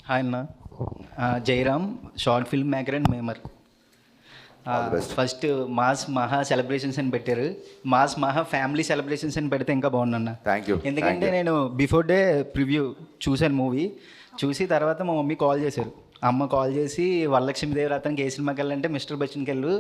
Hi అన్న. Jayaram, short film maker and memer. First mass మహా celebrations అని పెట్టారు. మాస్ మహా ఫ్యామిలీ సెలబ్రేషన్స్ అని పెడితే ఇంకా బాగుందన్న. ఎందుకంటే నేను బిఫోర్ డే ప్రివ్యూ చూశాను మూవీ. చూసి తర్వాత మా మమ్మీ కాల్ చేశారు. అమ్మ కాల్ చేసి వరలక్ష్మీదేవి రథంకి ఏ సినిమాకి వెళ్ళాలంటే మిస్టర్ బచ్చన్కి వెళ్ళు,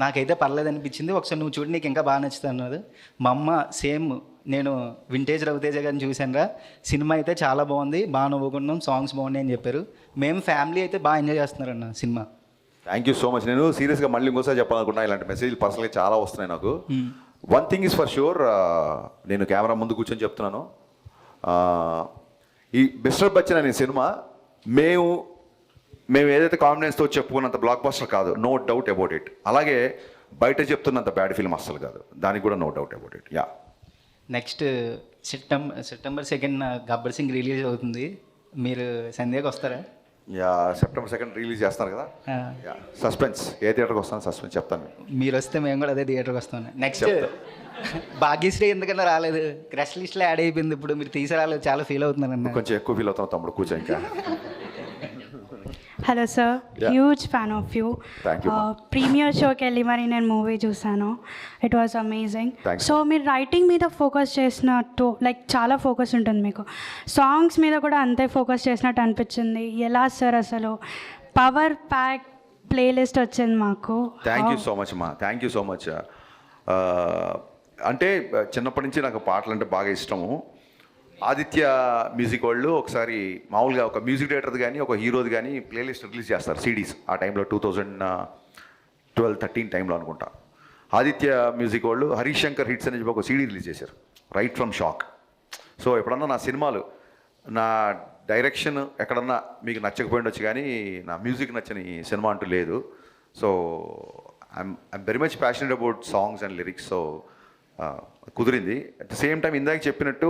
నాకైతే పర్లేదు అనిపించింది, ఒకసారి నువ్వు చూడు నీకు ఇంకా బాగా నచ్చుతుంది అన్నది. మా అమ్మ సేమ్ నేను వింటేజ్ రవితేజ గారిని చూశానురా, సినిమా అయితే చాలా బాగుంది, బాగా నవ్వుకున్నాం, సాంగ్స్ బాగున్నాయి అని చెప్పారు. మేము ఫ్యామిలీ అయితే బాగా ఎంజాయ్ చేస్తున్నారన్న సినిమా. Thank you so much. నేను సీరియస్గా మళ్ళీ ఇంకోసారి చెప్పాలనుకున్నా, ఇలాంటి మెసేజ్లు పర్సనల్గా చాలా వస్తున్నాయి నాకు. One thing is for sure, నేను కెమెరా ముందు కూర్చొని చెప్తున్నాను, ఈ మిస్టర్ బచ్చన్ అనే సినిమా మేము ఏదైతే కాన్ఫిడెన్స్తో చెప్పుకున్నంత బ్లాక్ బస్టర్ కాదు, నో డౌట్ అబౌట్ ఇట్. అలాగే బయట చెప్తున్నంత బ్యాడ్ ఫిల్మ్ అస్సలు కాదు, దానికి కూడా no doubt about it. Yeah, next September 2 Gabbar Singh release అవుతుంది. మీరు సంధ్యాకి వస్తారా? యా, September 2 రిలీజ్ చేస్తున్నారు కదా. యా, సస్పెన్స్ ఏ థియేటర్కి వస్తాను సస్పెన్స్ చెప్తాను. మీరు వస్తే మేము కూడా అదే థియేటర్కి వస్తాం. నెక్స్ట్ భాగ్యశ్రీ ఎందుకన్నా రాలేదు, క్రష్ లిస్ట్లో యాడ్ అయిపోయింది. ఇప్పుడు మీరు తీసుకురాలేదు, చాలా ఫీల్ అవుతున్నాను. కొంచెం ఎక్కువ ఫీల్ అవుతాం తమ్ముడు, కూర్చో ఇంకా. Hello sir, huge fan of you. Premiere షోకి వెళ్ళి మరి నేను మూవీ చూసాను, ఇట్ వాజ్ అమేజింగ్. సో మీరు రైటింగ్ మీద ఫోకస్ చేసినట్టు, లైక్ చాలా ఫోకస్ ఉంటుంది మీకు, సాంగ్స్ మీద కూడా అంతే ఫోకస్ చేసినట్టు అనిపించింది. ఎలా సార్ అసలు పవర్ ప్యాక్ ప్లేలిస్ట్ వచ్చింది మాకు. థ్యాంక్ యూ సో మచ్ అమ్మా, థ్యాంక్ యూ సో మచ్. అంటే చిన్నప్పటి నుంచి నాకు పాటలు అంటే బాగా ఇష్టము. ఆదిత్య మ్యూజిక్ వాళ్ళు ఒకసారి మామూలుగా ఒక మ్యూజిక్ డైరెక్టర్ది కానీ ఒక హీరోది కానీ ప్లేలిస్ట్ రిలీజ్ చేస్తారు, సిడీస్. ఆ టైంలో 2012-13 టైంలో అనుకుంటా. ఆదిత్య మ్యూజిక్ వాళ్ళు హరీష్ శంకర్ హిట్స్ అని చెప్పి ఒక సీడీ రిలీజ్ చేశారు, రైట్ ఫ్రమ్ షాక్. సో ఎప్పుడన్నా నా సినిమాలు, నా డైరెక్షన్ ఎక్కడన్నా మీకు నచ్చకపోయిండొచ్చు, కానీ నా మ్యూజిక్ నచ్చని సినిమా అంటూ లేదు. So I'm very much passionate about songs and lyrics. So కుదిరింది. అట్ ద సేమ్ టైం ఇందాక చెప్పినట్టు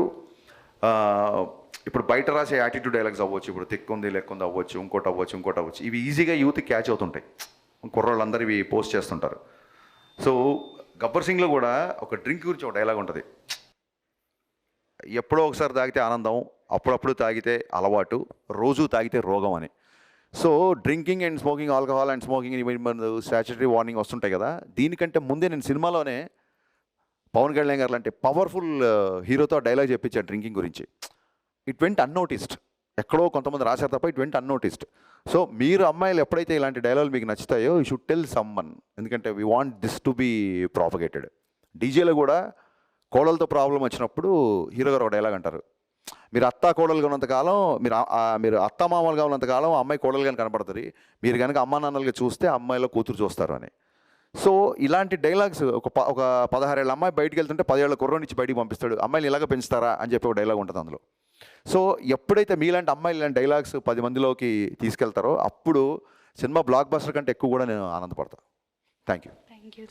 ఇప్పుడు బయట రాసే యాటిట్యూడ్ డైలాగ్స్ అవ్వచ్చు, ఇప్పుడు తిక్కుంది లెక్కుంది అవ్వచ్చు, ఇంకోటి అవ్వచ్చు, ఇవి ఈజీగా యూత్కి క్యాచ్ అవుతుంటాయి. కుర్రోళ్ళందరూ ఇవి పోస్ట్ చేస్తుంటారు. సో గబ్బర్ సింగ్లో కూడా ఒక డ్రింక్ గురించి ఒక డైలాగ్ ఉంటుంది, ఎప్పుడో ఒకసారి తాగితే ఆనందం, అప్పుడప్పుడు తాగితే అలవాటు, రోజు తాగితే రోగం అని. So drinking and smoking, alcohol and smoking statutory warning వస్తుంటాయి కదా. దీనికంటే ముందే నేను సినిమాలోనే పవన్ కళ్యాణ్ గారు లాంటి పవర్ఫుల్ హీరోతో డైలాగ్ చెప్పించాను డ్రింకింగ్ గురించి. ఇట్ వెంట్ అన్నోటిస్డ్, ఎక్కడో కొంతమంది రాశారు తప్ప ఇట్ వెంట్ అన్నోటిస్డ్. సో మీరు అమ్మాయిలు ఎప్పుడైతే ఇలాంటి డైలాగులు మీకు నచ్చుతాయో యూ షుడ్ టెల్ సమ్వన్, ఎందుకంటే we want this to be propagated. డీజేలో కూడా కోడలతో ప్రాబ్లం వచ్చినప్పుడు హీరో గారు ఒక డైలాగ్ అంటారు, మీరు అత్తా కోడలుగా ఉన్నంతకాలం, మీరు అత్తా మామూలుగా ఉన్నంతకాలం అమ్మాయి కోడలుగానే కనపడుతుంది, మీరు కనుక అమ్మా నాన్నలుగా చూస్తే అమ్మాయిలో కూతురు చూస్తారు అని. సో ఇలాంటి డైలాగ్స్ ఒక 16 ఏళ్ళ అమ్మాయి బయటికి వెళ్తుంటే 10 ఏళ్ళ కుర్రోని నుంచి బయటికి పంపిస్తాడు, అమ్మాయిని ఇలాగ పెంచుతారా అని చెప్పి ఒక డైలాగ్ ఉంటుంది అందులో. సో ఎప్పుడైతే మీలాంటి అమ్మాయిలు ఇలాంటి డైలాగ్స్ 10 మందిలోకి తీసుకెళ్తారో అప్పుడు సినిమా బ్లాక్ బస్టర్ కంటే ఎక్కువ కూడా నేను ఆనందపడతాను. Thank you.